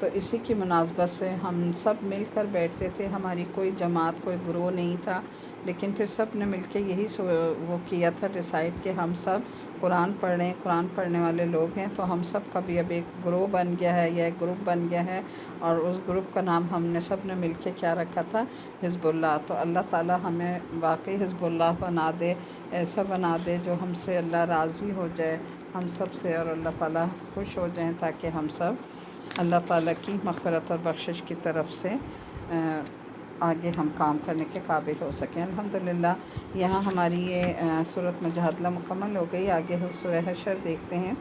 تو اسی کی مناسبت سے ہم سب مل کر بیٹھتے تھے. ہماری کوئی جماعت کوئی گروہ نہیں تھا، لیکن پھر سب نے مل کے یہی وہ کیا تھا ڈیسائیڈ کہ ہم سب قرآن پڑھ رہے ہیں، قرآن پڑھنے والے لوگ ہیں، تو ہم سب کا بھی اب ایک گروہ بن گیا ہے یا ایک گروپ بن گیا ہے، اور اس گروپ کا نام ہم نے سب نے مل کے کیا رکھا تھا؟ حزب اللہ. تو اللہ تعالی ہمیں واقعی حزب اللہ بنا دے، ایسا بنا دے جو ہم سے اللہ راضی ہو جائے ہم سب سے، اور اللہ تعالی خوش ہو جائیں، تاکہ ہم سب اللہ تعالیٰ کی مغفرت اور بخشش کی طرف سے آگے ہم کام کرنے کے قابل ہو سکیں. الحمدللہ یہاں ہماری یہ سورۃ مجادلہ مکمل ہو گئی. آگے سورہ حشر دیکھتے ہیں.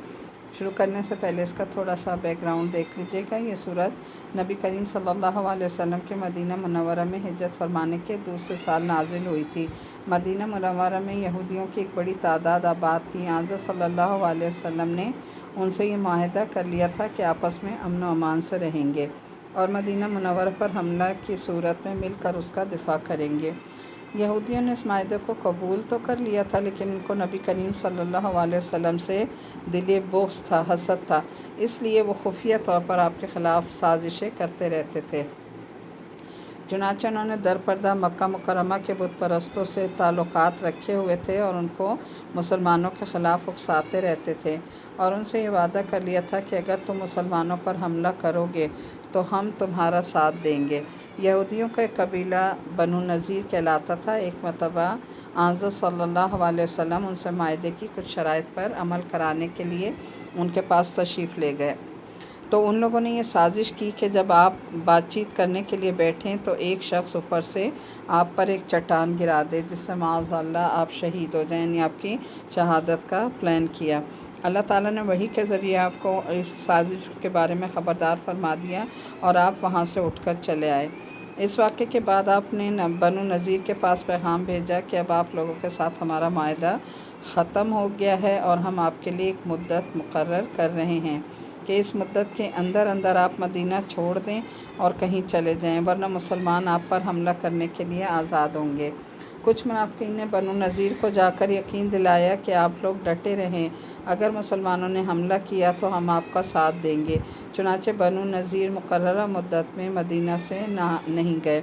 شروع کرنے سے پہلے اس کا تھوڑا سا بیک گراؤنڈ دیکھ لیجیے گا. یہ سورت نبی کریم صلی اللہ علیہ وسلم کے مدینہ منورہ میں ہجرت فرمانے کے دوسرے سال نازل ہوئی تھی. مدینہ منورہ میں یہودیوں کی ایک بڑی تعداد آباد تھی. حضرت صلی اللہ علیہ وسلم نے ان سے یہ معاہدہ کر لیا تھا کہ آپس میں امن و امان سے رہیں گے اور مدینہ منورہ پر حملہ کی صورت میں مل کر اس کا دفاع کریں گے. یہودیوں نے اس معاہدے کو قبول تو کر لیا تھا، لیکن ان کو نبی کریم صلی اللہ علیہ وسلم سے دل بغض تھا، حسد تھا. اس لیے وہ خفیہ طور پر آپ کے خلاف سازشیں کرتے رہتے تھے. چنانچہ انہوں نے در پردہ مکہ مکرمہ کے بت پرستوں سے تعلقات رکھے ہوئے تھے اور ان کو مسلمانوں کے خلاف اکساتے رہتے تھے، اور ان سے یہ وعدہ کر لیا تھا کہ اگر تم مسلمانوں پر حملہ کرو گے تو ہم تمہارا ساتھ دیں گے. یہودیوں کا ایک قبیلہ بنو نذیر کہلاتا تھا. ایک مرتبہ حضرت صلی اللہ علیہ وسلم ان سے معاہدے کی کچھ شرائط پر عمل کرانے کے لیے ان کے پاس تشریف لے گئے. تو ان لوگوں نے یہ سازش کی کہ جب آپ بات چیت کرنے کے لیے بیٹھیں تو ایک شخص اوپر سے آپ پر ایک چٹان گرا دے، جس سے معاذ اللہ آپ شہید ہو جائیں، یعنی آپ کی شہادت کا پلان کیا. اللہ تعالیٰ نے وحی کے ذریعے آپ کو اس سازش کے بارے میں خبردار فرما دیا اور آپ وہاں سے اٹھ کر چلے آئے. اس واقعے کے بعد آپ نے بنو نذیر کے پاس پیغام بھیجا کہ اب آپ لوگوں کے ساتھ ہمارا معاہدہ ختم ہو گیا ہے اور ہم آپ کے لیے ایک مدت مقرر کر رہے ہیں کہ اس مدت کے اندر اندر آپ مدینہ چھوڑ دیں اور کہیں چلے جائیں، ورنہ مسلمان آپ پر حملہ کرنے کے لیے آزاد ہوں گے. کچھ منافقین نے بنو نذیر کو جا کر یقین دلایا کہ آپ لوگ ڈٹے رہیں، اگر مسلمانوں نے حملہ کیا تو ہم آپ کا ساتھ دیں گے. چنانچہ بنو نذیر مقررہ مدت میں مدینہ سے نہیں گئے.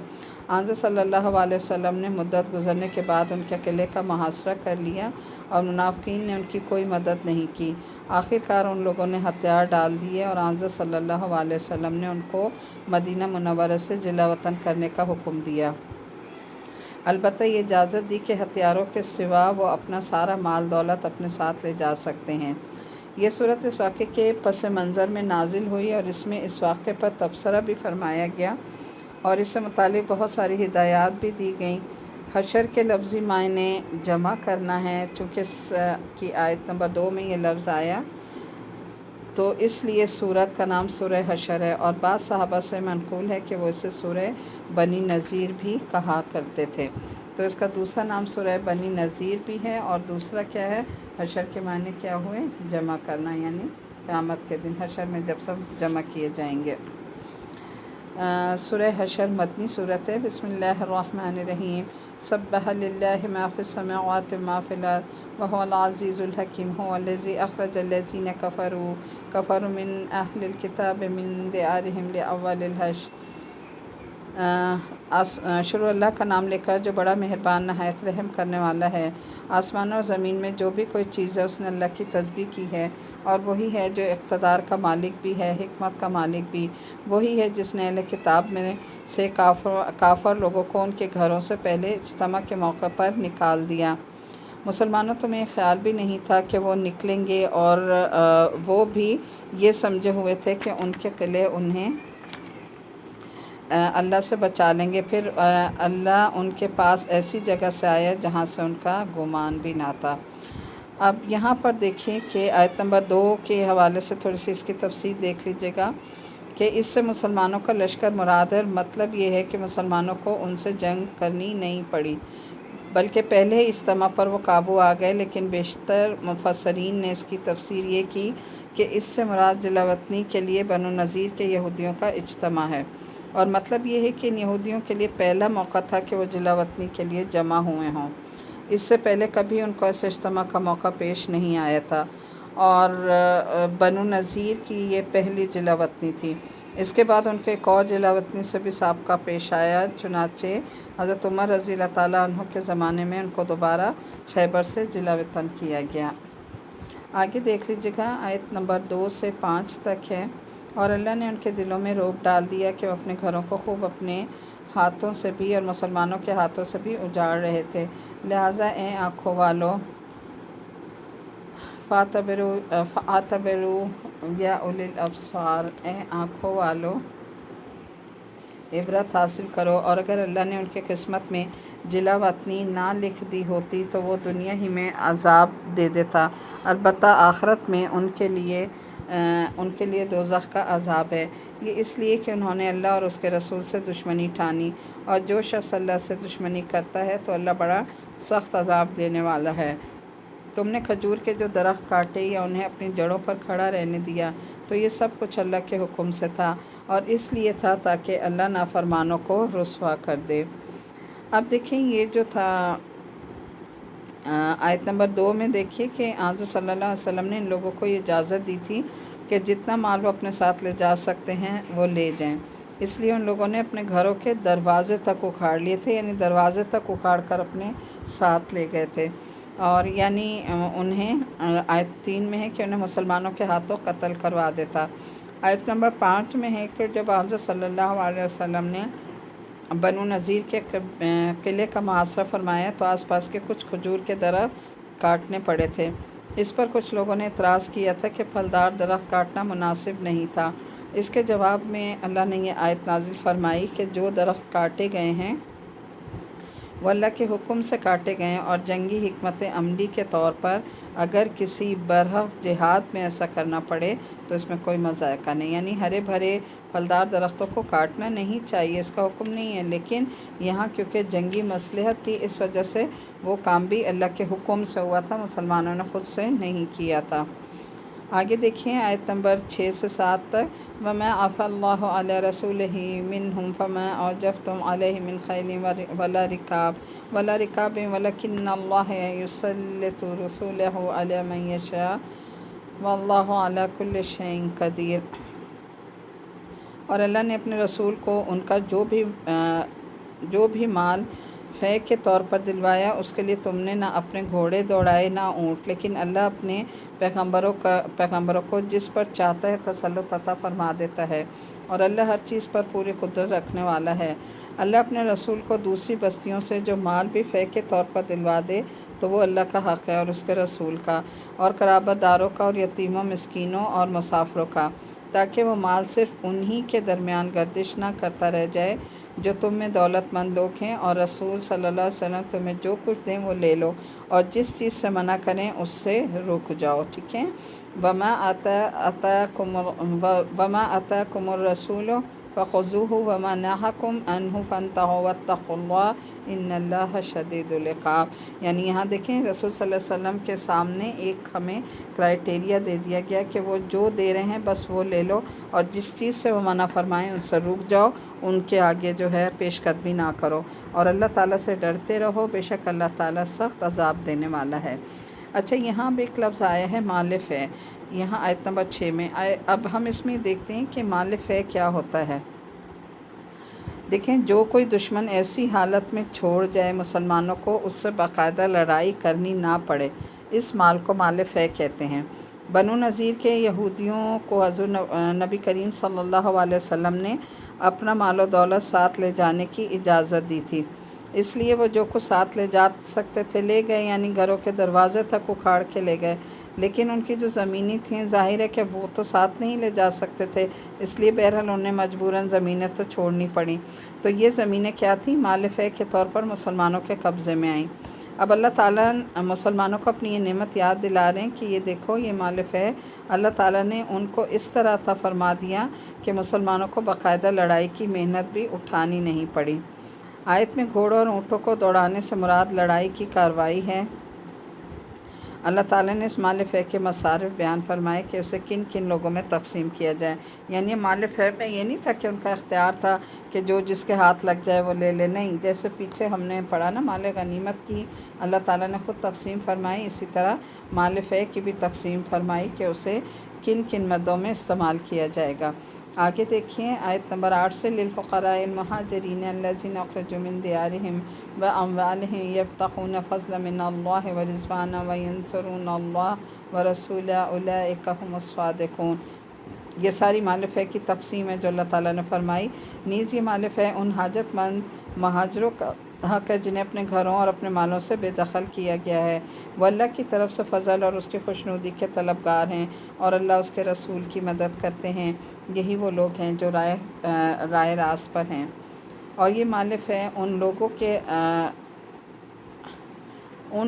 حضرت صلی اللہ علیہ وسلم نے مدت گزرنے کے بعد ان کے قلعے کا محاصرہ کر لیا اور منافقین نے ان کی کوئی مدد نہیں کی. آخر کار ان لوگوں نے ہتھیار ڈال دیے اور حضرت صلی اللہ علیہ وسلم نے ان کو مدینہ منورہ سے جلا وطن کرنے کا حکم دیا. البتہ یہ اجازت دی کہ ہتھیاروں کے سوا وہ اپنا سارا مال دولت اپنے ساتھ لے جا سکتے ہیں. یہ صورت اس واقعے کے پس منظر میں نازل ہوئی اور اس میں اس واقعے پر تبصرہ بھی فرمایا گیا اور اس سے متعلق بہت ساری ہدایات بھی دی گئیں. حشر کے لفظی معنی جمع کرنا ہے، چونکہ کی آیت نمبر 2 میں یہ لفظ آیا تو اس لیے سورت کا نام سورہ حشر ہے، اور بعض صحابہ سے منقول ہے کہ وہ اسے سورہ بنی نذیر بھی کہا کرتے تھے. تو اس کا دوسرا نام سورہ بنی نذیر بھی ہے، اور دوسرا کیا ہے؟ حشر کے معنی کیا ہوئے؟ جمع کرنا، یعنی قیامت کے دن حشر میں جب سب جمع کیے جائیں گے. سورہ حشر مدنی صورت ہے. بسم اللہ الرحمن الرحیم. سبح للہ ما فی السماوات ما فی الارض وهو العزیز الحکیم. هو الذی اخرج الذین کفروا من اہل الکتاب من دیارہم لاول الحشر. شروع اللہ کا نام لے کر جو بڑا مہربان نہایت رحم کرنے والا ہے. آسمان اور زمین میں جو بھی کوئی چیز ہے اس نے اللہ کی تسبیح کی ہے، اور وہی ہے جو اقتدار کا مالک بھی ہے، حکمت کا مالک بھی. وہی ہے جس نے اہل کتاب میں سے کافر لوگوں کو ان کے گھروں سے پہلے اجتماع کے موقع پر نکال دیا. مسلمانوں تو میں یہ خیال بھی نہیں تھا کہ وہ نکلیں گے، اور وہ بھی یہ سمجھے ہوئے تھے کہ ان کے قلعے انہیں اللہ سے بچا لیں گے. پھر اللہ ان کے پاس ایسی جگہ سے آیا جہاں سے ان کا گمان بھی نہ تھا. اب یہاں پر دیکھیں کہ آیت نمبر 2 کے حوالے سے تھوڑی سی اس کی تفسیر دیکھ لیجیے گا کہ اس سے مسلمانوں کا لشکر مراد ہے. مطلب یہ ہے کہ مسلمانوں کو ان سے جنگ کرنی نہیں پڑی، بلکہ پہلے ہی اجتماع پر وہ قابو آ گئے. لیکن بیشتر مفسرین نے اس کی تفسیر یہ کی کہ اس سے مراد جلا وطنی کے لیے بنو نذیر کے یہودیوں کا اجتماع ہے، اور مطلب یہ ہے کہ ان یہودیوں کے لیے پہلا موقع تھا کہ وہ جلا وطنی کے لیے جمع ہوئے ہوں. اس سے پہلے کبھی ان کو ایسے اجتماع کا موقع پیش نہیں آیا تھا، اور بنو نذیر کی یہ پہلی جلا وطنی تھی. اس کے بعد ان کے ایک اور جلا وطنی سے بھی سابقہ پیش آیا، چنانچہ حضرت عمر رضی اللہ تعالیٰ عنہ کے زمانے میں ان کو دوبارہ خیبر سے جلا وطن کیا گیا۔ آگے دیکھ لیجیے گا، آیت نمبر 2 سے 5 تک ہے۔ اور اللہ نے ان کے دلوں میں رعب ڈال دیا کہ وہ اپنے گھروں کو خوب اپنے ہاتھوں سے بھی اور مسلمانوں کے ہاتھوں سے بھی اجاڑ رہے تھے، لہٰذا اے آنکھوں والو فَاعْتَبِرُوا یا اولی الابصار، اے آنکھوں والو عبرت حاصل کرو۔ اور اگر اللہ نے ان کے قسمت میں جلا وطنی نہ لکھ دی ہوتی تو وہ دنیا ہی میں عذاب دے دیتا، البتہ آخرت میں ان کے لیے دوزخ کا عذاب ہے، یہ اس لیے کہ انہوں نے اللہ اور اس کے رسول سے دشمنی ٹھانی، اور جو شخص اللہ سے دشمنی کرتا ہے تو اللہ بڑا سخت عذاب دینے والا ہے۔ تم نے کھجور کے جو درخت کاٹے یا انہیں اپنی جڑوں پر کھڑا رہنے دیا تو یہ سب کچھ اللہ کے حکم سے تھا، اور اس لیے تھا تاکہ اللہ نافرمانوں کو رسوا کر دے۔ اب دیکھیں یہ جو تھا آیت نمبر 2 میں دیکھیے کہ آنظر صلی اللہ علیہ وسلم نے ان لوگوں کو یہ اجازت دی تھی کہ جتنا مال وہ اپنے ساتھ لے جا سکتے ہیں وہ لے جائیں، اس لیے ان لوگوں نے اپنے گھروں کے دروازے تک اکھاڑ لیے تھے، یعنی دروازے تک اکھاڑ کر اپنے ساتھ لے گئے تھے، اور یعنی انہیں آیت 3 میں ہے کہ انہیں مسلمانوں کے ہاتھوں قتل کروا دیتا۔ آیت نمبر 5 میں ہے کہ جب حضرت صلی اللہ علیہ وسلم نے بنو نذیر کے قلعے کا محاصرہ فرمایا تو آس پاس کے کچھ کھجور کے درخت کاٹنے پڑے تھے۔ اس پر کچھ لوگوں نے اعتراض کیا تھا کہ پھلدار درخت کاٹنا مناسب نہیں تھا۔ اس کے جواب میں اللہ نے یہ آیت نازل فرمائی کہ جو درخت کاٹے گئے ہیں وہ اللہ کے حکم سے کاٹے گئے ہیں، اور جنگی حکمت عملی کے طور پر اگر کسی برحق جہاد میں ایسا کرنا پڑے تو اس میں کوئی مذائقہ نہیں، یعنی ہرے بھرے پھلدار درختوں کو کاٹنا نہیں چاہیے، اس کا حکم نہیں ہے، لیکن یہاں کیونکہ جنگی مصلحت تھی اس وجہ سے وہ کام بھی اللہ کے حکم سے ہوا تھا، مسلمانوں نے خود سے نہیں کیا تھا۔ آگے دیکھیں آیت نمبر 6 سے 7 تک، وَمَا عَفَا اللَّهُ عَلَىٰ رَسُولِهِ مِنْهُمْ فَمَا أَوْجَفْتُمْ عَلَيْهِ مِنْ خَيْلٍ وَلَا رِكَابٍ وَلَكِنَّ اللَّهَ يُسَلِّطُ رُسُلَهُ عَلَىٰ مَن يَشَاءُ وَاللَّهُ عَلَىٰ كُلِّ شَيْءٍ قَدِيرٌ۔ اور اللہ نے اپنے رسول کو ان کا جو بھی مال فے کے طور پر دلوایا، اس کے لیے تم نے نہ اپنے گھوڑے دوڑائے نہ اونٹ، لیکن اللہ اپنے پیغمبروں کو جس پر چاہتا ہے تسلط عطا فرما دیتا ہے، اور اللہ ہر چیز پر پوری قدرت رکھنے والا ہے۔ اللہ اپنے رسول کو دوسری بستیوں سے جو مال بھی فے کے طور پر دلوا دے تو وہ اللہ کا حق ہے اور اس کے رسول کا، اور قرابت داروں کا، اور یتیموں، مسکینوں اور مسافروں کا، تاکہ وہ مال صرف انہی کے درمیان گردش نہ کرتا رہ جائے جو تم میں دولت مند لوگ ہیں، اور رسول صلی اللہ علیہ وسلم تمہیں جو کچھ دیں وہ لے لو، اور جس چیز سے منع کریں اس سے رک جاؤ، ٹھیک ہے۔ وَمَا آتَاكُمُ الرَّسُولُ فَخُذُوهُ وَمَا نَهَاكُمْ عَنْهُ فَانْتَهُوا وَاتَّقُوا اللَّهَ إِنَّ اللَّهَ شَدِيدُ الْعِقَابِ۔ یعنی یہاں دیکھیں رسول صلی اللہ علیہ وسلم کے سامنے ایک ہمیں کرائٹیریا دے دیا گیا کہ وہ جو دے رہے ہیں بس وہ لے لو، اور جس چیز سے وہ منع فرمائیں ان سے رک جاؤ، ان کے آگے جو ہے پیش قدمی نہ کرو، اور اللہ تعالیٰ سے ڈرتے رہو، بے شک اللہ تعالیٰ سخت عذاب دینے والا ہے۔ اچھا، یہاں بھی ایک لفظ آیا ہے مال فے، یہاں آیت نمبر 6 میں۔ اب ہم اس میں دیکھتے ہیں کہ مال فے کیا ہوتا ہے۔ دیکھیں، جو کوئی دشمن ایسی حالت میں چھوڑ جائے مسلمانوں کو اس سے باقاعدہ لڑائی کرنی نہ پڑے، اس مال کو مال فے کہتے ہیں۔ بنو نذیر کے یہودیوں کو حضور نبی کریم صلی اللہ علیہ وسلم نے اپنا مال و دولت ساتھ لے جانے کی اجازت دی تھی، اس لیے وہ جو کچھ ساتھ لے جا سکتے تھے لے گئے، یعنی گھروں کے دروازے تک اکھاڑ کے لے گئے، لیکن ان کی جو زمینیں تھیں ظاہر ہے کہ وہ تو ساتھ نہیں لے جا سکتے تھے، اس لیے بہرحال انہیں مجبوراً زمینیں تو چھوڑنی پڑیں، تو یہ زمینیں کیا تھیں؟ مال فے کے طور پر مسلمانوں کے قبضے میں آئیں۔ اب اللہ تعالیٰ مسلمانوں کو اپنی یہ نعمت یاد دلا رہے ہیں کہ یہ دیکھو یہ مال فے اللہ تعالیٰ نے ان کو اس طرح عطا فرما دیا کہ مسلمانوں کو باقاعدہ لڑائی کی محنت بھی اٹھانی نہیں پڑی۔ آیت میں گھوڑوں اور اونٹوں کو دوڑانے سے مراد لڑائی کی کارروائی ہے۔ اللہ تعالیٰ نے اس مال فے کے مصارف بیان فرمائے کہ اسے کن کن لوگوں میں تقسیم کیا جائے، یعنی مال فے میں یہ نہیں تھا کہ ان کا اختیار تھا کہ جو جس کے ہاتھ لگ جائے وہ لے لے، نہیں، جیسے پیچھے ہم نے پڑھا نا مال غنیمت کی اللہ تعالیٰ نے خود تقسیم فرمائی، اسی طرح مال فے کی بھی تقسیم فرمائی کہ اسے کن کن مدوں میں استعمال کیا جائے گا۔ آگے دیکھیں آیت نمبر 8 سے للفقراء المہاجرین الذین اخرجوا من دیارہم واموالہم یبتغون فضلا من اللہ ورضوانا وینصرون اللہ ورسولہ اولئک هم الصادقون۔ یہ ساری مالف ہے کی تقسیم ہے جو اللہ تعالیٰ نے فرمائی۔ نیز یہ مالف ہے ان حاجت مند مہاجروں کا حق ہے جنہیں اپنے گھروں اور اپنے مالوں سے بے دخل کیا گیا ہے، وہ اللہ کی طرف سے فضل اور اس کی خوشنودی کے طلبگار ہیں اور اللہ اس کے رسول کی مدد کرتے ہیں، یہی وہ لوگ ہیں جو راہ راست پر ہیں۔ اور یہ مالف ہے ان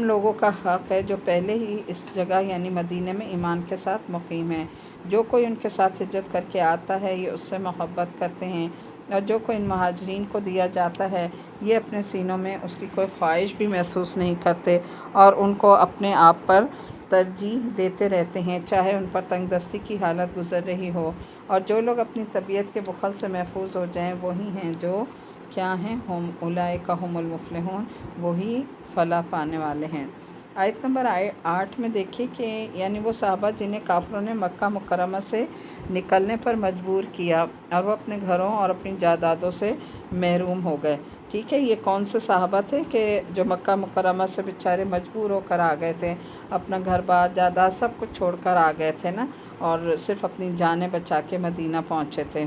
لوگوں کا حق ہے جو پہلے ہی اس جگہ یعنی مدینہ میں ایمان کے ساتھ مقیم ہیں۔ جو کوئی ان کے ساتھ ہجرت کر کے آتا ہے یہ اس سے محبت کرتے ہیں، اور جو کوئی ان مہاجرین کو دیا جاتا ہے یہ اپنے سینوں میں اس کی کوئی خواہش بھی محسوس نہیں کرتے اور ان کو اپنے آپ پر ترجیح دیتے رہتے ہیں چاہے ان پر تنگ دستی کی حالت گزر رہی ہو۔ اور جو لوگ اپنی طبیعت کے بخل سے محفوظ ہو جائیں وہی ہیں جو کیا ہیں ہم اولئک هم المفلحون، وہی فلاح پانے والے ہیں۔ آیت نمبر 8 میں دیکھیں کہ یعنی وہ صحابہ جنہیں کافروں نے مکہ مکرمہ سے نکلنے پر مجبور کیا اور وہ اپنے گھروں اور اپنی جائیدادوں سے محروم ہو گئے۔ ٹھیک ہے، یہ کون سے صحابہ تھے کہ جو مکہ مکرمہ سے بیچارے مجبور ہو کر آ گئے تھے، اپنا گھر بار جائیداد سب کچھ چھوڑ کر آ گئے تھے نا، اور صرف اپنی جانیں بچا کے مدینہ پہنچے تھے۔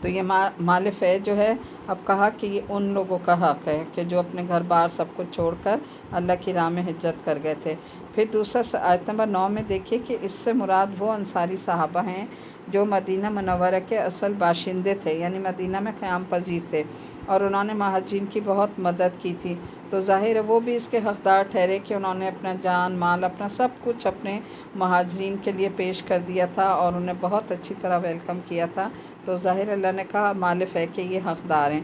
تو یہ مالف ہے جو ہے اب کہا کہ یہ ان لوگوں کا حق ہے کہ جو اپنے گھر بار سب کچھ چھوڑ کر اللہ کی راہ میں ہجرت کر گئے تھے۔ پھر دوسرا آیت نمبر 9 میں دیکھیے کہ اس سے مراد وہ انصاری صحابہ ہیں جو مدینہ منورہ کے اصل باشندے تھے، یعنی مدینہ میں قیام پذیر تھے، اور انہوں نے مہاجرین کی بہت مدد کی تھی۔ تو ظاہر ہے وہ بھی اس کے حقدار ٹھہرے کہ انہوں نے اپنا جان مال اپنا سب کچھ اپنے مہاجرین کے لیے پیش کر دیا تھا اور انہیں بہت اچھی طرح ویلکم کیا تھا۔ تو ظاہر اللہ نے کہا مالف ہے کہ یہ حقدار ہیں۔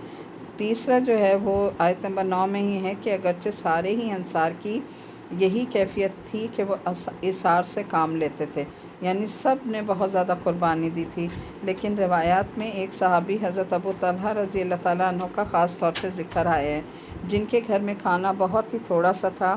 تیسرا جو ہے وہ آیت نمبر 9 میں ہی ہے کہ اگرچہ سارے ہی انصار کی یہی کیفیت تھی کہ وہ اثار سے کام لیتے تھے، یعنی سب نے بہت زیادہ قربانی دی تھی، لیکن روایات میں ایک صحابی حضرت ابو طلحہ رضی اللہ تعالیٰ عنہ کا خاص طور سے ذکر آیا ہے، جن کے گھر میں کھانا بہت ہی تھوڑا سا تھا،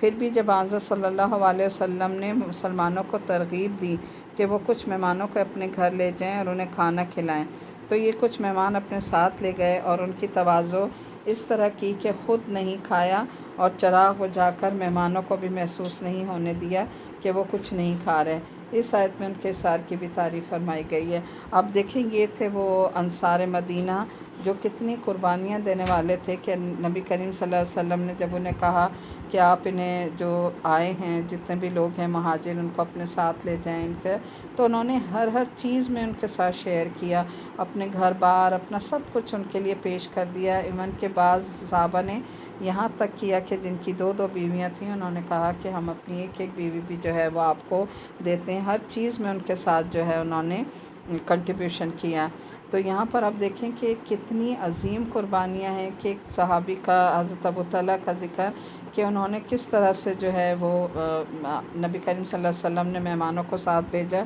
پھر بھی جب حضرت صلی اللہ علیہ وسلم نے مسلمانوں کو ترغیب دی کہ وہ کچھ مہمانوں کو اپنے گھر لے جائیں اور انہیں کھانا کھلائیں، تو یہ کچھ مہمان اپنے ساتھ لے گئے اور ان کی تواضع اس طرح کی کہ خود نہیں کھایا اور چراغ بجھا کر مہمانوں کو بھی محسوس نہیں ہونے دیا کہ وہ کچھ نہیں کھا رہے۔ اس آیت میں ان کے اثار کی بھی تعریف فرمائی گئی ہے۔ اب دیکھیں یہ تھے وہ انصار مدینہ جو کتنی قربانیاں دینے والے تھے کہ نبی کریم صلی اللہ علیہ وسلم نے جب انہیں کہا کہ آپ انہیں جو آئے ہیں جتنے بھی لوگ ہیں مہاجر ان کو اپنے ساتھ لے جائیں ان کے، تو انہوں نے ہر چیز میں ان کے ساتھ شیئر کیا، اپنے گھر بار اپنا سب کچھ ان کے لیے پیش کر دیا۔ ایون کے بعض صحابہ نے یہاں تک کیا کہ جن کی 2 بیویاں تھیں انہوں نے کہا کہ ہم اپنی ایک بیوی بھی جو ہے وہ آپ کو دیتے ہیں، ہر چیز میں ان کے ساتھ جو ہے انہوں نے کنٹریبیوشن کیا۔ تو یہاں پر آپ دیکھیں کہ کتنی عظیم قربانیاں ہیں کہ ایک صحابی کا حضرت ابو طلحہ کا ذکر کہ انہوں نے کس طرح سے جو ہے وہ نبی کریم صلی اللہ علیہ وسلم نے مہمانوں کو ساتھ بھیجا،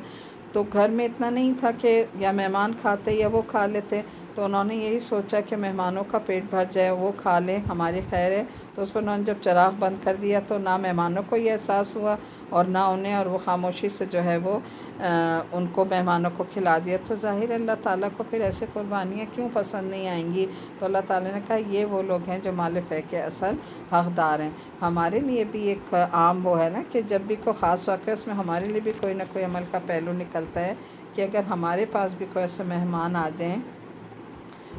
تو گھر میں اتنا نہیں تھا کہ یا مہمان کھاتے یا وہ کھا لیتے، تو انہوں نے یہی سوچا کہ مہمانوں کا پیٹ بھر جائے وہ کھا لیں ہماری خیر ہے، تو اس پر انہوں نے جب چراغ بند کر دیا تو نہ مہمانوں کو یہ احساس ہوا اور نہ انہیں، اور وہ خاموشی سے جو ہے وہ ان کو مہمانوں کو کھلا دیا۔ تو ظاہر اللہ تعالیٰ کو پھر ایسے قربانیاں کیوں پسند نہیں آئیں گی؟ تو اللہ تعالیٰ نے کہا یہ وہ لوگ ہیں جو مالف ہے کے اصل حقدار ہیں۔ ہمارے لیے بھی ایک عام وہ ہے نا کہ جب بھی کوئی خاص واقعہ ہے اس میں ہمارے لیے بھی کوئی نہ کوئی عمل کا پہلو نکلتا ہے کہ اگر ہمارے پاس بھی کوئی ایسے مہمان آ جائیں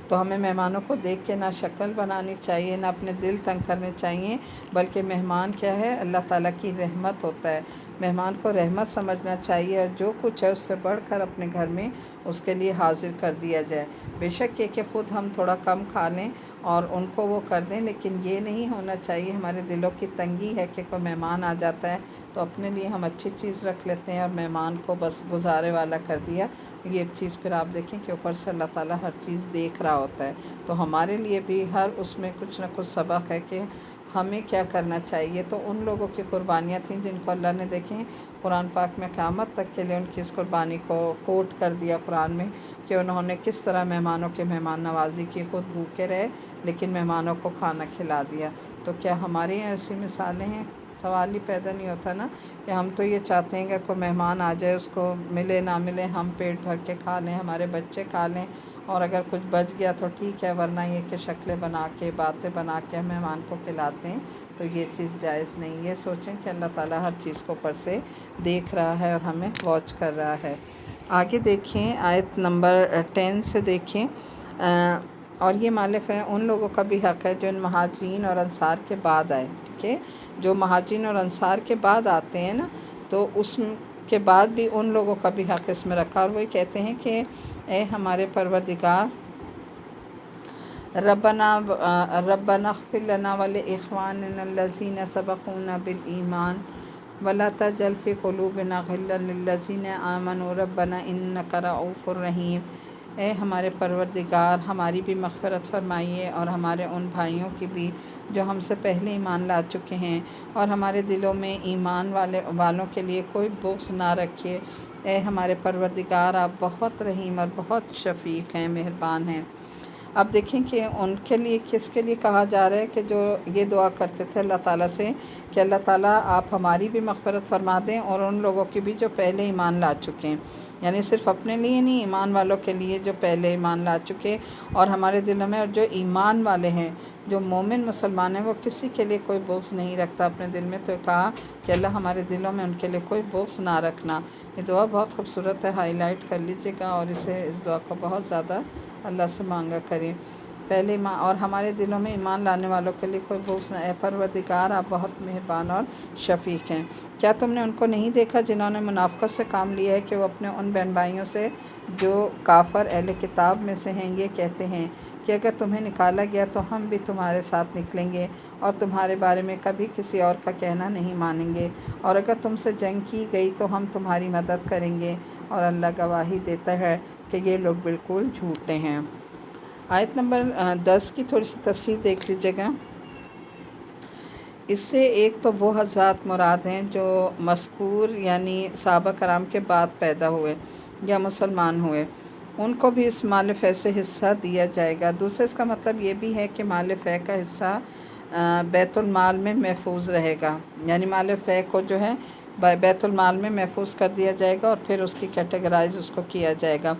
تو ہمیں مہمانوں کو دیکھ کے نہ شکل بنانی چاہیے نہ اپنے دل تنگ کرنے چاہیے، بلکہ مہمان کیا ہے اللہ تعالیٰ کی رحمت ہوتا ہے، مہمان کو رحمت سمجھنا چاہیے اور جو کچھ ہے اس سے بڑھ کر اپنے گھر میں اس کے لیے حاضر کر دیا جائے۔ بے شک یہ کہ خود ہم تھوڑا کم کھا لیں اور ان کو وہ کر دیں، لیکن یہ نہیں ہونا چاہیے ہمارے دلوں کی تنگی ہے کہ کوئی مہمان آ جاتا ہے تو اپنے لیے ہم اچھی چیز رکھ لیتے ہیں اور مہمان کو بس گزارے والا کر دیا۔ یہ چیز پھر آپ دیکھیں کہ اوپر سے اللہ تعالیٰ ہر چیز دیکھ رہا ہوتا ہے، تو ہمارے لیے بھی ہر اس میں کچھ نہ کچھ سبق ہے کہ ہمیں کیا کرنا چاہیے۔ تو ان لوگوں کی قربانیاں تھیں جن کو اللہ نے دیکھیں قرآن پاک میں قیامت تک کے لیے ان کی اس قربانی کو کوٹ کر دیا قرآن میں کہ انہوں نے کس طرح مہمانوں کے مہمان نوازی کی، خود بھوکے رہے لیکن مہمانوں کو کھانا کھلا دیا۔ تو کیا ہمارے یہاں ایسی مثالیں ہیں؟ سوال ہی پیدا نہیں ہوتا نا کہ ہم تو یہ چاہتے ہیں کہ کوئی مہمان آ جائے، اس کو ملے نہ ملے ہم پیٹ بھر کے کھا لیں، ہمارے بچے کھا لیں، اور اگر کچھ بچ گیا تو ٹھیک ہے، ورنہ یہ کہ شکلیں بنا کے باتیں بنا کے ہم مہمان کو کھلاتے ہیں، تو یہ چیز جائز نہیں۔ یہ سوچیں کہ اللہ تعالیٰ ہر چیز کو اوپر سے دیکھ رہا ہے اور ہمیں واچ کر رہا ہے۔ آگے دیکھیں آیت نمبر 10 سے دیکھیں، اور یہ مالف ہے ان لوگوں کا بھی حق ہے جو ان مہاجرین اور انصار کے بعد آئے، ٹھیک ہے، جو مہاجرین اور انصار کے بعد آتے ہیں نا، تو اس کے بعد بھی ان لوگوں کا بھی حق اس میں رکھا، اور وہی کہتے ہیں کہ اے ہمارے پروردگار، ربنا اغفر لنا ولاخواننا الذین سبقونا بالایمان ولا تجعل فی قلوبنا غلا للذین آمنوا ربنا انک رؤوف رحیم۔ اے ہمارے پروردگار، ہماری بھی مغفرت فرمائیے اور ہمارے ان بھائیوں کی بھی جو ہم سے پہلے ایمان لا چکے ہیں، اور ہمارے دلوں میں ایمان والوں کے لیے کوئی بغض نہ رکھیے۔ اے ہمارے پروردگار، آپ بہت رحیم اور بہت شفیق ہیں، مہربان ہیں۔ اب دیکھیں کہ ان کے لیے کس کے لیے کہا جا رہا ہے کہ جو یہ دعا کرتے تھے اللہ تعالیٰ سے کہ اللہ تعالیٰ آپ ہماری بھی مغفرت فرما دیں اور ان لوگوں کی بھی جو پہلے ایمان لا چکے ہیں، یعنی صرف اپنے لیے نہیں، ایمان والوں کے لیے جو پہلے ایمان لا چکے، اور ہمارے دلوں میں، اور جو ایمان والے ہیں، جو مومن مسلمان ہیں، وہ کسی کے لیے کوئی بغض نہیں رکھتا اپنے دل میں، تو کہا کہ اللہ ہمارے دلوں میں ان کے لیے کوئی بغض نہ رکھنا۔ یہ دعا بہت خوبصورت ہے، ہائی لائٹ کر لیجیے گا اور اس دعا کو بہت زیادہ اللہ سے مانگا کریں۔ پہلے اور ہمارے دلوں میں ایمان لانے والوں کے لیے کوئی بغض نہ، اے پروردگار آپ بہت مہربان اور شفیق ہیں۔ کیا تم نے ان کو نہیں دیکھا جنہوں نے منافقت سے کام لیا ہے کہ وہ اپنے ان بہن بھائیوں سے جو کافر اہل کتاب میں سے ہیں یہ کہتے ہیں کہ اگر تمہیں نکالا گیا تو ہم بھی تمہارے ساتھ نکلیں گے اور تمہارے بارے میں کبھی کسی اور کا کہنا نہیں مانیں گے، اور اگر تم سے جنگ کی گئی تو ہم تمہاری مدد کریں گے، اور اللہ گواہی دیتا ہے کہ یہ لوگ بالکل جھوٹے ہیں۔ آیت نمبر 10 کی تھوڑی سی تفسیر دیکھ لیجیے گا۔ اس سے ایک تو وہ حضرات مراد ہیں جو مذکور یعنی صحابہ کرام کے بعد پیدا ہوئے یا مسلمان ہوئے، ان کو بھی اس مال فے سے حصہ دیا جائے گا۔ دوسرے اس کا مطلب یہ بھی ہے کہ مال فے کا حصہ بیت المال میں محفوظ رہے گا، یعنی مال فے کو جو ہے بیت المال میں محفوظ کر دیا جائے گا، اور پھر اس کی کیٹیگرائز اس کو کیا جائے گا،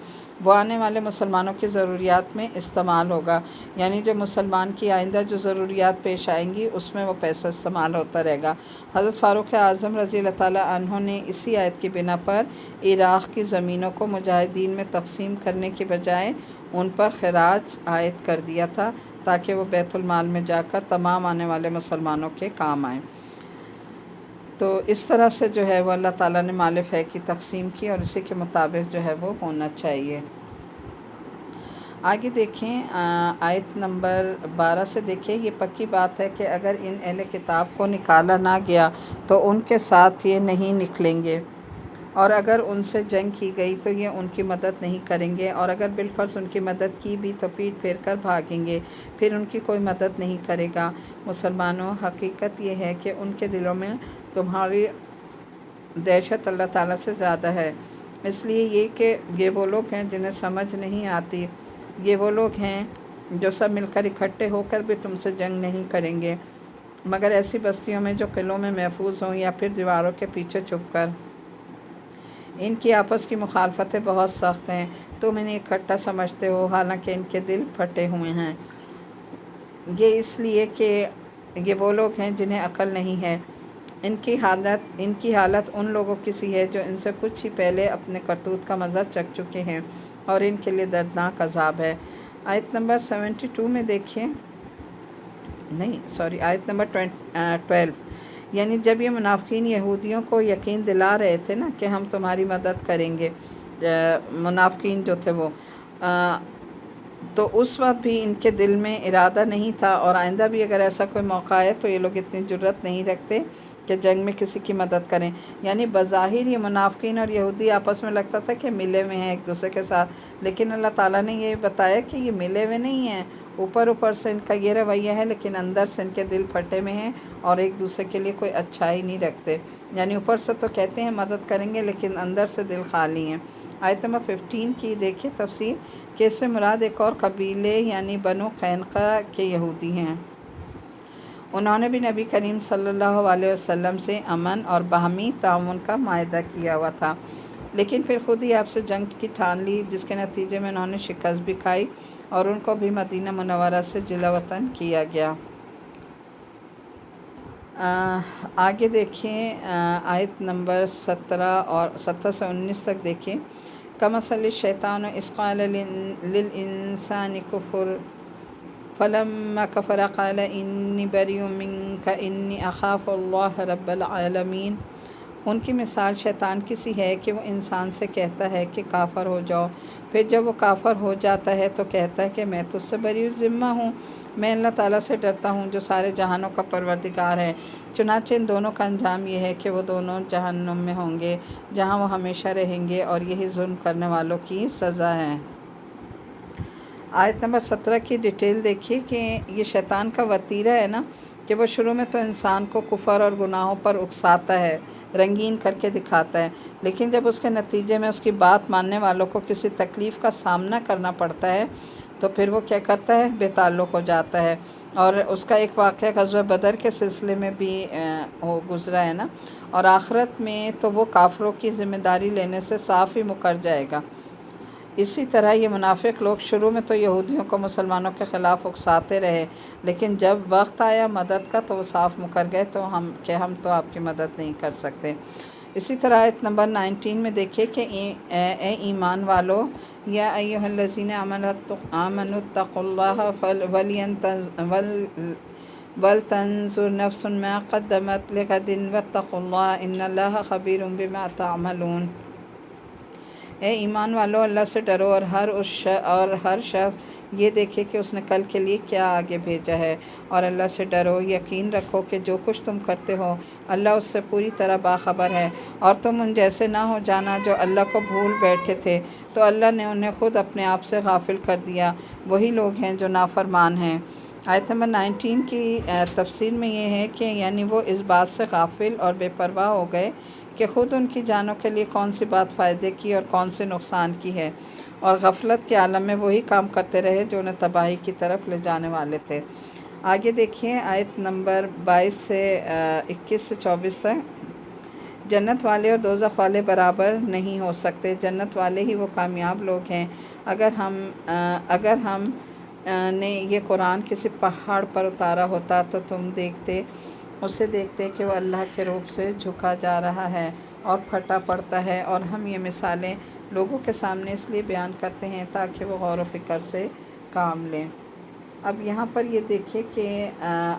وہ آنے والے مسلمانوں کی ضروریات میں استعمال ہوگا، یعنی جو مسلمان کی آئندہ جو ضروریات پیش آئیں گی اس میں وہ پیسہ استعمال ہوتا رہے گا۔ حضرت فاروق اعظم رضی اللہ تعالیٰ عنہ نے اسی آیت کی بنا پر عراق کی زمینوں کو مجاہدین میں تقسیم کرنے کی بجائے ان پر خراج عائد کر دیا تھا تاکہ وہ بیت المال میں جا کر تمام آنے والے مسلمانوں کے کام آئیں۔ تو اس طرح سے جو ہے وہ اللہ تعالیٰ نے مال فے کی تقسیم کی، اور اسی کے مطابق جو ہے وہ ہونا چاہیے۔ آگے دیکھیں آیت نمبر 12 سے دیکھیں، یہ پکی بات ہے کہ اگر ان اہل کتاب کو نکالا نہ گیا تو ان کے ساتھ یہ نہیں نکلیں گے، اور اگر ان سے جنگ کی گئی تو یہ ان کی مدد نہیں کریں گے، اور اگر بالفرض ان کی مدد کی بھی تو پیٹ پھیر کر بھاگیں گے، پھر ان کی کوئی مدد نہیں کرے گا۔ مسلمانوں، حقیقت یہ ہے کہ ان کے دلوں میں تمہاری دہشت اللہ تعالیٰ سے زیادہ ہے، اس لیے یہ کہ یہ وہ لوگ ہیں جنہیں سمجھ نہیں آتی، یہ وہ لوگ ہیں جو سب مل کر اکٹھے ہو کر بھی تم سے جنگ نہیں کریں گے، مگر ایسی بستیوں میں جو قلعوں میں محفوظ ہوں یا پھر دیواروں کے پیچھے چھپ کر۔ ان کی آپس کی مخالفتیں بہت سخت ہیں، تم انہیں اکٹھا سمجھتے ہو حالانکہ ان کے دل پھٹے ہوئے ہیں۔ یہ اس لیے کہ یہ وہ لوگ ہیں جنہیں عقل نہیں ہے۔ ان کی حالت ان لوگوں کی سی ہے جو ان سے کچھ ہی پہلے اپنے کرتوت کا مزہ چکھ چکے ہیں، اور ان کے لیے دردناک عذاب ہے۔ آیت نمبر 72 میں دیکھیں، آیت نمبر 12، یعنی جب یہ منافقین یہودیوں کو یقین دلا رہے تھے نا کہ ہم تمہاری مدد کریں گے، منافقین جو تھے وہ، تو اس وقت بھی ان کے دل میں ارادہ نہیں تھا، اور آئندہ بھی اگر ایسا کوئی موقع ہے تو یہ لوگ اتنی جرأت نہیں رکھتے کہ جنگ میں کسی کی مدد کریں۔ یعنی بظاہر یہ منافقین اور یہودی آپس میں لگتا تھا کہ ملے ہوئے ہیں ایک دوسرے کے ساتھ، لیکن اللہ تعالیٰ نے یہ بتایا کہ یہ ملے ہوئے نہیں ہیں، اوپر سے ان کا یہ رویہ ہے لیکن اندر سے ان کے دل پھٹے میں ہیں اور ایک دوسرے کے لیے کوئی اچھائی نہیں رکھتے، یعنی اوپر سے تو کہتے ہیں مدد کریں گے لیکن اندر سے دل خالی ہیں۔ آیت نمبر 15 کی دیکھیں تفسیر، کہ اس سے مراد ایک اور قبیلے یعنی بنو قینقاع کے یہودی ہیں۔ انہوں نے بھی نبی کریم صلی اللہ علیہ وسلم سے امن اور باہمی تعاون کا معاہدہ کیا ہوا تھا، لیکن پھر خود ہی آپ سے جنگ کی ٹھان لی، جس کے نتیجے میں انہوں نے شکست بھی کھائی اور ان کو بھی مدینہ منورہ سے جلا وطن کیا گیا۔ آگے دیکھیں آیت نمبر 17 سے 19 تک دیکھیں۔ کمثل الشیطان اذ قال للانسان کفر فلما کفر قال انی بریء منک انی اخاف اللہ رب العالمین۔ ان کی مثال شیطان کی سی ہے کہ وہ انسان سے کہتا ہے کہ کافر ہو جاؤ، پھر جب وہ کافر ہو جاتا ہے تو کہتا ہے کہ میں تجھ سے بری ذمہ ہوں، میں اللہ تعالیٰ سے ڈرتا ہوں جو سارے جہانوں کا پروردگار ہے۔ چنانچہ ان دونوں کا انجام یہ ہے کہ وہ دونوں جہنم میں ہوں گے جہاں وہ ہمیشہ رہیں گے، اور یہی ظلم کرنے والوں کی سزا ہے۔ آیت نمبر 17 کی ڈیٹیل دیکھیے کہ یہ شیطان کا وتیرہ ہے نا، کہ وہ شروع میں تو انسان کو کفر اور گناہوں پر اکساتا ہے، رنگین کر کے دکھاتا ہے، لیکن جب اس کے نتیجے میں اس کی بات ماننے والوں کو کسی تکلیف کا سامنا کرنا پڑتا ہے تو پھر وہ کیا کرتا ہے، بے تعلق ہو جاتا ہے۔ اور اس کا ایک واقعہ غزوہ بدر کے سلسلے میں بھی گزرا ہے نا، اور آخرت میں تو وہ کافروں کی ذمہ داری لینے سے صاف ہی مکر جائے گا۔ اسی طرح یہ منافق لوگ شروع میں تو یہودیوں کو مسلمانوں کے خلاف اکساتے رہے، لیکن جب وقت آیا مدد کا تو وہ صاف مکر گئے تو ہم تو آپ کی مدد نہیں کر سکتے۔ اسی طرح آیت نمبر 19 میں دیکھیں کہ اے ایمان والو، یا ایھا الذین آمنوا اتقوا اللہ ولتنظر نفس ما قدمت لغد واتقوا اللہ ان اللہ خبیر بما تعملون۔ اے ایمان والو، اللہ سے ڈرو اور ہر شخص یہ دیکھے کہ اس نے کل کے لیے کیا آگے بھیجا ہے، اور اللہ سے ڈرو، یقین رکھو کہ جو کچھ تم کرتے ہو اللہ اس سے پوری طرح باخبر ہے، اور تم ان جیسے نہ ہو جانا جو اللہ کو بھول بیٹھے تھے تو اللہ نے انہیں خود اپنے آپ سے غافل کر دیا، وہی لوگ ہیں جو نافرمان ہیں۔ آیت نمبر 19 کی تفسیر میں یہ ہے کہ یعنی وہ اس بات سے غافل اور بے پرواہ ہو گئے کہ خود ان کی جانوں کے لیے کون سی بات فائدے کی اور کون سے نقصان کی ہے، اور غفلت کے عالم میں وہی کام کرتے رہے جو انہیں تباہی کی طرف لے جانے والے تھے۔ آگے دیکھیں آیت نمبر 22 سے 21 سے 24 تک۔ جنت والے اور دوزخ والے برابر نہیں ہو سکتے، جنت والے ہی وہ کامیاب لوگ ہیں۔ اگر ہم نے یہ قرآن کسی پہاڑ پر اتارا ہوتا تو تم اسے دیکھتے کہ وہ اللہ کے روپ سے جھکا جا رہا ہے اور پھٹا پڑتا ہے، اور ہم یہ مثالیں لوگوں کے سامنے اس لیے بیان کرتے ہیں تاکہ وہ غور و فکر سے کام لیں۔ اب یہاں پر یہ دیکھیں کہ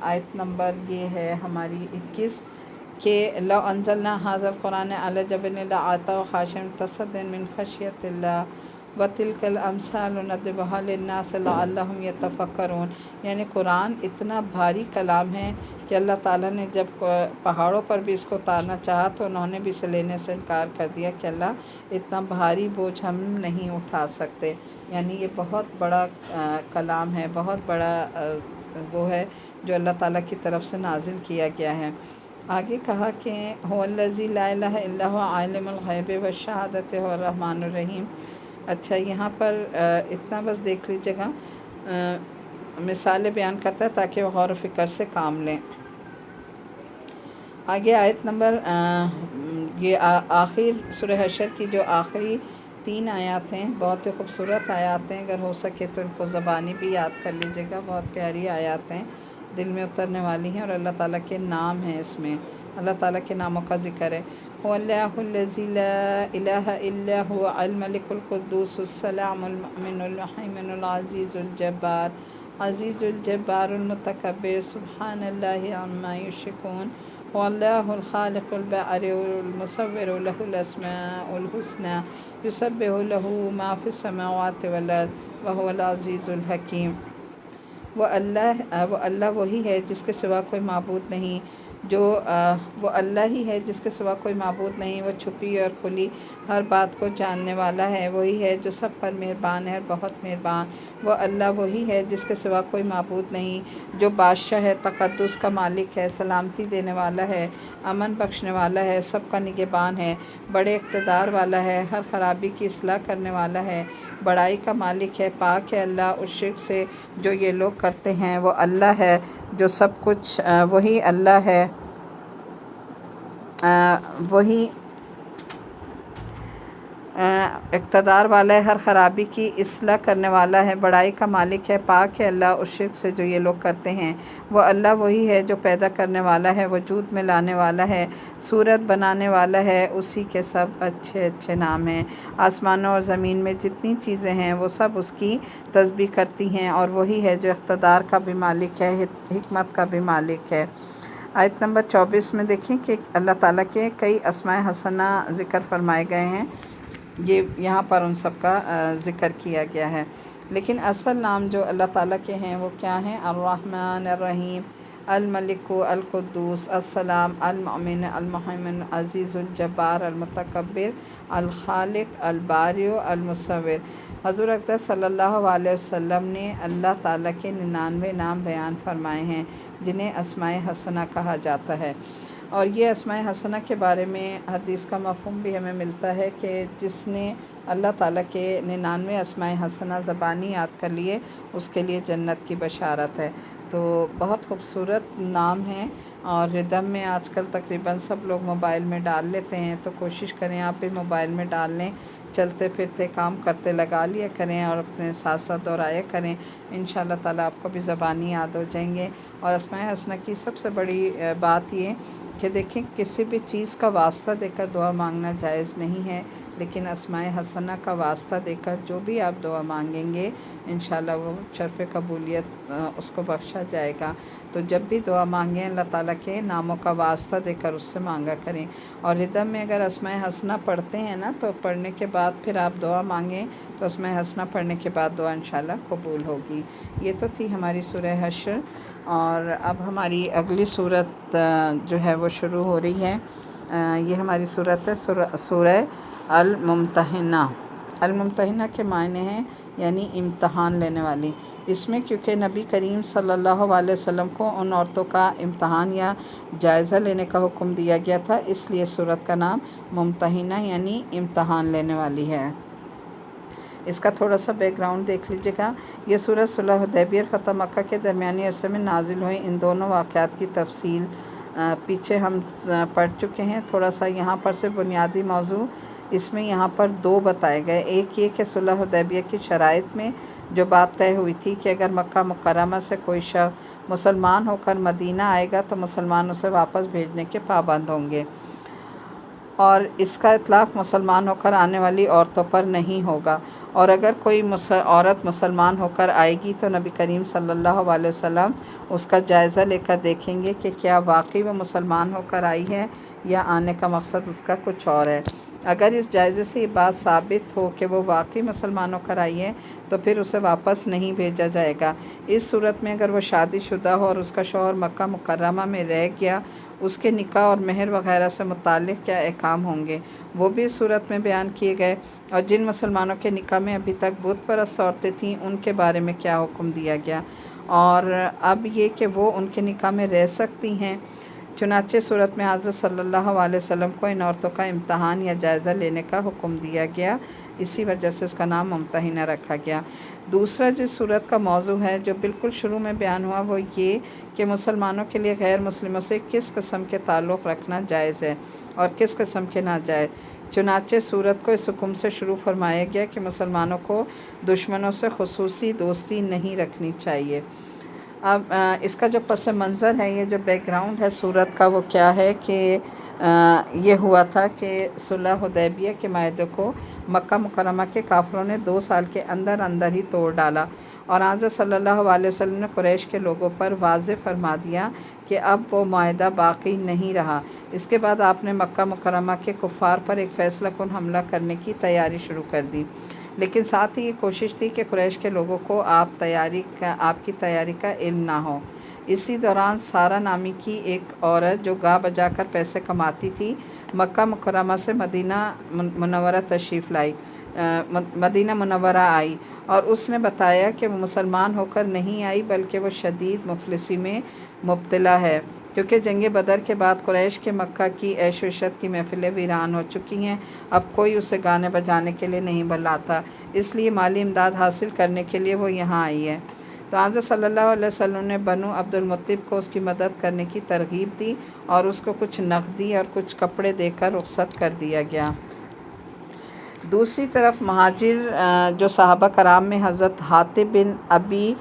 آیت نمبر یہ ہے ہماری 21 کہ لو انزلنا ھذا القرآن علی جبل لرأیتہ خاشعا متصدعا من خشیۃ اللہ وتلک الامثال نضربها للناس لعلهم یتفکرون۔ یعنی قرآن اتنا بھاری کلام ہے کہ اللہ تعالیٰ نے جب پہاڑوں پر بھی اس کو اتارنا چاہا تو انہوں نے بھی اسے لینے سے انکار کر دیا کہ اللہ اتنا بھاری بوجھ ہم نہیں اٹھا سکتے۔ یعنی یہ بہت بڑا کلام ہے، بہت بڑا وہ ہے جو اللہ تعالیٰ کی طرف سے نازل کیا گیا ہے۔ آگے کہا کہ هو الذی لا الہ الا هو عالم الغیب والشہادۃ هو الرحمن الرحیم۔ اچھا، یہاں پر اتنا بس دیکھ لیجیے گا، مثالیں بیان کرتا ہے تاکہ وہ غور و فکر سے کام لیں۔ آگے آیت نمبر یہ آخر سورہ حشر کی جو آخری 3 آیات ہیں بہت ہی خوبصورت آیات ہیں، اگر ہو سکے تو ان کو زبانی بھی یاد کر لیجیے گا، بہت پیاری آیات ہیں، دل میں اترنے والی ہیں، اور اللہ تعالیٰ کے نام ہیں، اس میں اللہ تعالیٰ کے ناموں کا ذکر ہے۔ هو اللہ الذی لا الہ الا هو الملک القدوس السلام المؤمن المہیمن العزیز الجبار المتکبر سبحان اللہ عما یشرکون۔ هو اللہ الخالق البارئ المصور له الاسماء الحسنى یسبح له ما فی السماوات والارض وهو العزیز الحکیم۔ وہ اللہ وہی ہے جس کے سوا کوئی معبود نہیں، وہ اللہ ہی ہے جس کے سوا کوئی معبود نہیں، وہ چھپی اور کھلی ہر بات کو جاننے والا ہے، وہی ہے جو سب پر مہربان ہے اور بہت مہربان، وہ اللہ وہی ہے جس کے سوا کوئی معبود نہیں، جو بادشاہ ہے، تقدس کا مالک ہے، سلامتی دینے والا ہے، امن بخشنے والا ہے، سب کا نگہبان ہے، بڑے اقتدار والا ہے، ہر خرابی کی اصلاح کرنے والا ہے، بڑائی کا مالک ہے، پاک ہے اللہ اس شرک سے جو یہ لوگ کرتے ہیں۔ وہ اللہ ہے جو سب کچھ وہی اللہ ہے، وہی اقتدار والا ہے، ہر خرابی کی اصلاح کرنے والا ہے، بڑائی کا مالک ہے، پاک ہے اللہ اس شرک سے جو یہ لوگ کرتے ہیں۔ وہ اللہ وہی ہے جو پیدا کرنے والا ہے، وجود میں لانے والا ہے، صورت بنانے والا ہے، اسی کے سب اچھے اچھے نام ہیں۔ آسمانوں اور زمین میں جتنی چیزیں ہیں وہ سب اس کی تسبیح کرتی ہیں، اور وہی ہے جو اقتدار کا بھی مالک ہے، حکمت کا بھی مالک ہے۔ آیت نمبر 24 میں دیکھیں کہ اللہ تعالیٰ کے کئی اسماء حسنہ ذکر فرمائے گئے ہیں، یہاں پر ان سب کا ذکر کیا گیا ہے، لیکن اصل نام جو اللہ تعالیٰ کے ہیں وہ کیا ہیں؟ الرحمن الرحیم، الملک القدوس السلام المؤمن المہیمن عزیز الجبار المتکبر الخالق البارئ المصور۔ حضور اقدس صلی اللہ علیہ وسلم نے اللہ تعالیٰ کے 99 نام بیان فرمائے ہیں جنہیں اسماء حسنہ کہا جاتا ہے، اور یہ اسماء حسنہ کے بارے میں حدیث کا مفہوم بھی ہمیں ملتا ہے کہ جس نے اللہ تعالیٰ کے 99 اسماء حسنہ زبانی یاد کر لیے اس کے لیے جنت کی بشارت ہے۔ تو بہت خوبصورت نام ہیں، اور ردم میں آج کل تقریباً سب لوگ موبائل میں ڈال لیتے ہیں، تو کوشش کریں آپ بھی موبائل میں ڈال لیں، چلتے پھرتے کام کرتے لگا لیا کریں اور اپنے ساتھ ساتھ دہرایا کریں، انشاءاللہ تعالیٰ آپ کو بھی زبانی یاد ہو جائیں گے۔ اور اسماء حسنہ کی سب سے بڑی بات یہ کہ دیکھیں کسی بھی چیز کا واسطہ دے کر دعا مانگنا جائز نہیں ہے، لیکن اسماء حسنہ کا واسطہ دے کر جو بھی آپ دعا مانگیں گے انشاءاللہ وہ شرف قبولیت اس کو بخشا جائے گا۔ تو جب بھی دعا مانگیں اللہ تعالیٰ کے ناموں کا واسطہ دے کر اس سے مانگا کریں، اور ردم میں اگر اسماء حسنہ پڑھتے ہیں نا تو پڑھنے کے بعد پھر آپ دعا مانگیں تو اسماء حسنہ پڑھنے کے بعد دعا انشاءاللہ قبول ہوگی۔ یہ تو تھی ہماری سورہ حشر، اور اب ہماری اگلی صورت جو ہے وہ شروع ہو رہی ہے۔ یہ ہماری صورت ہے سورہ الممتحنہ۔ الممتحنہ کے معنی ہیں یعنی امتحان لینے والی۔ اس میں کیونکہ نبی کریم صلی اللہ علیہ وسلم کو ان عورتوں کا امتحان یا جائزہ لینے کا حکم دیا گیا تھا، اس لیے سورت کا نام ممتحنہ یعنی امتحان لینے والی ہے۔ اس کا تھوڑا سا بیک گراؤنڈ دیکھ لیجیے گا۔ یہ سورۃ صلح حدیبیہ اور فتح مکہ کے درمیانی عرصے میں نازل ہوئی۔ ان دونوں واقعات کی تفصیل پیچھے ہم پڑھ چکے ہیں۔ تھوڑا سا یہاں پر سے بنیادی موضوع اس میں یہاں پر دو بتائے گئے۔ ایک یہ کہ صلح حدیبیہ کی شرائط میں جو بات طے ہوئی تھی کہ اگر مکہ مکرمہ سے کوئی شخص مسلمان ہو کر مدینہ آئے گا تو مسلمان اسے واپس بھیجنے کے پابند ہوں گے، اور اس کا اطلاق مسلمان ہو کر آنے والی عورتوں پر نہیں ہوگا، اور اگر کوئی عورت مسلمان ہو کر آئے گی تو نبی کریم صلی اللہ علیہ وسلم اس کا جائزہ لے کر دیکھیں گے کہ کیا واقعی وہ مسلمان ہو کر آئی ہے یا آنے کا مقصد اس کا کچھ اور ہے۔ اگر اس جائزے سے یہ بات ثابت ہو کہ وہ واقعی مسلمان ہو کر آئی ہے تو پھر اسے واپس نہیں بھیجا جائے گا۔ اس صورت میں اگر وہ شادی شدہ ہو اور اس کا شوہر مکہ مکرمہ میں رہ گیا، اس کے نکاح اور مہر وغیرہ سے متعلق کیا احکام ہوں گے وہ بھی اس صورت میں بیان کیے گئے، اور جن مسلمانوں کے نکاح میں ابھی تک بت پرست عورتیں تھیں ان کے بارے میں کیا حکم دیا گیا، اور اب یہ کہ وہ ان کے نکاح میں رہ سکتی ہیں۔ چنانچہ صورت میں حضرت صلی اللہ علیہ وسلم کو ان عورتوں کا امتحان یا جائزہ لینے کا حکم دیا گیا، اسی وجہ سے اس کا نام ممتحنہ رکھا گیا۔ دوسرا جو صورت کا موضوع ہے جو بالکل شروع میں بیان ہوا وہ یہ کہ مسلمانوں کے لیے غیر مسلموں سے کس قسم کے تعلق رکھنا جائز ہے اور کس قسم کے ناجائز۔ چنانچہ صورت کو اس حکم سے شروع فرمایا گیا کہ مسلمانوں کو دشمنوں سے خصوصی دوستی نہیں رکھنی چاہیے۔ اب اس کا جو پس منظر ہے، یہ جو بیک گراؤنڈ ہے صورت کا، وہ کیا ہے کہ یہ ہوا تھا کہ صلح حدیبیہ کے معاہدے کو مکہ مکرمہ کے کافروں نے 2 سال کے اندر اندر ہی توڑ ڈالا، اور حضرت صلی اللہ علیہ وسلم نے قریش کے لوگوں پر واضح فرما دیا کہ اب وہ معاہدہ باقی نہیں رہا۔ اس کے بعد آپ نے مکہ مکرمہ کے کفار پر ایک فیصلہ کن حملہ کرنے کی تیاری شروع کر دی، لیکن ساتھ ہی یہ کوشش تھی کہ قریش کے لوگوں کو آپ کی تیاری کا علم نہ ہو۔ اسی دوران سارہ نامی کی ایک عورت جو گا بجا کر پیسے کماتی تھی مکہ مکرمہ سے مدینہ منورہ آئی، اور اس نے بتایا کہ وہ مسلمان ہو کر نہیں آئی بلکہ وہ شدید مفلسی میں مبتلا ہے، کیونکہ جنگ بدر کے بعد قریش کے مکہ کی عیش و عشرت کی محفلیں ویران ہو چکی ہیں، اب کوئی اسے گانے بجانے کے لیے نہیں بلاتا، اس لیے مالی امداد حاصل کرنے کے لیے وہ یہاں آئی ہے۔ تو حضرت صلی اللہ علیہ وسلم نے بنو عبد المطلب کو اس کی مدد کرنے کی ترغیب دی اور اس کو کچھ نقدی اور کچھ کپڑے دے کر رخصت کر دیا گیا۔ دوسری طرف مہاجر جو صحابہ کرام میں حضرت حاطب بن ابی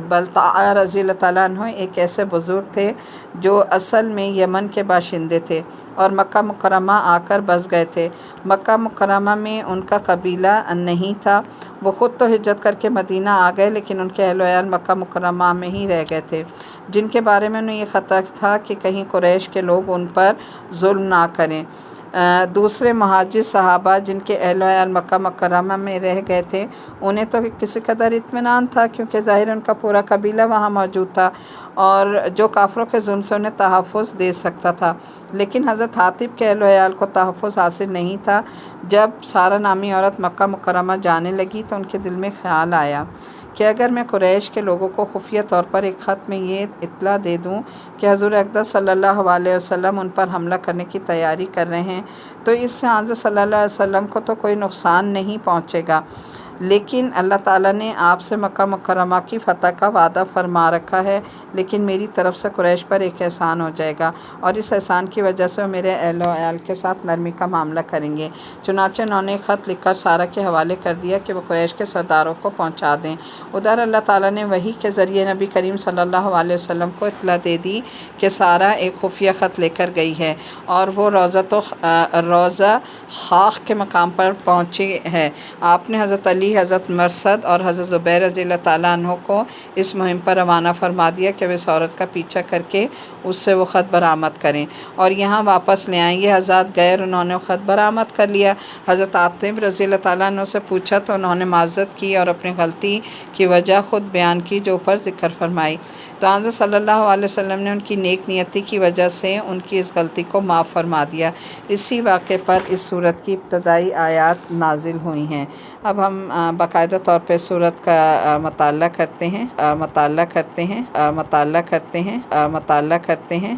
بلتع رضی اللہ تعالیٰ عنہ ایک ایسے بزرگ تھے جو اصل میں یمن کے باشندے تھے اور مکہ مکرمہ آ کر بس گئے تھے۔ مکہ مکرمہ میں ان کا قبیلہ نہیں تھا، وہ خود تو ہجرت کر کے مدینہ آ گئے لیکن ان کے اہل و عیال مکہ مکرمہ میں ہی رہ گئے تھے، جن کے بارے میں انہیں یہ خطرہ تھا کہ کہیں قریش کے لوگ ان پر ظلم نہ کریں۔ دوسرے مہاجر صحابہ جن کے اہل و عیال مکہ مکرمہ میں رہ گئے تھے انہیں تو کسی قدر اطمینان تھا، کیونکہ ظاہر ان کا پورا قبیلہ وہاں موجود تھا اور جو کافروں کے ظلم سے انہیں تحفظ دے سکتا تھا، لیکن حضرت حاطب کے اہل و عیال کو تحفظ حاصل نہیں تھا۔ جب سارہ نامی عورت مکہ مکرمہ جانے لگی تو ان کے دل میں خیال آیا کہ اگر میں قریش کے لوگوں کو خفیہ طور پر ایک خط میں یہ اطلاع دے دوں کہ حضور اقدس صلی اللہ علیہ وسلم ان پر حملہ کرنے کی تیاری کر رہے ہیں تو اس سے حضرت صلی اللہ علیہ وسلم کو تو کوئی نقصان نہیں پہنچے گا، لیکن اللہ تعالیٰ نے آپ سے مکہ مکرمہ کی فتح کا وعدہ فرما رکھا ہے، لیکن میری طرف سے قریش پر ایک احسان ہو جائے گا اور اس احسان کی وجہ سے وہ میرے اہل و عیال کے ساتھ نرمی کا معاملہ کریں گے۔ چنانچہ انہوں نے خط لکھ کر سارہ کے حوالے کر دیا کہ وہ قریش کے سرداروں کو پہنچا دیں۔ ادھر اللہ تعالیٰ نے وحی کے ذریعے نبی کریم صلی اللہ علیہ وسلم کو اطلاع دے دی کہ سارہ ایک خفیہ خط لے کر گئی ہے اور وہ روضہ خاک کے مقام پر پہنچی ہے۔ آپ نے حضرت علی، حضرت مرثد اور حضرت زبیر رضی اللہ تعالیٰ عنہ کو اس مہم پر روانہ فرما دیا کہ وہ اس عورت کا پیچھا کر کے اس سے وہ خط برآمد کریں اور یہاں واپس لے آئیں۔ یہ حضرات گئے اور انہوں نے وہ خط برآمد کر لیا۔ حضرت عاطب رضی اللہ تعالیٰ عنہ سے پوچھا تو انہوں نے معذرت کی اور اپنی غلطی کی وجہ خود بیان کی جو اوپر ذکر فرمائی، تو حضرت صلی اللہ علیہ وسلم نے ان کی نیک نیتی کی وجہ سے ان کی اس غلطی کو معاف فرما دیا۔ اسی واقعے پر اس سورت کی ابتدائی آیات نازل ہوئی ہیں۔ اب ہم باقاعدہ طور پہ سورت کا مطالعہ کرتے ہیں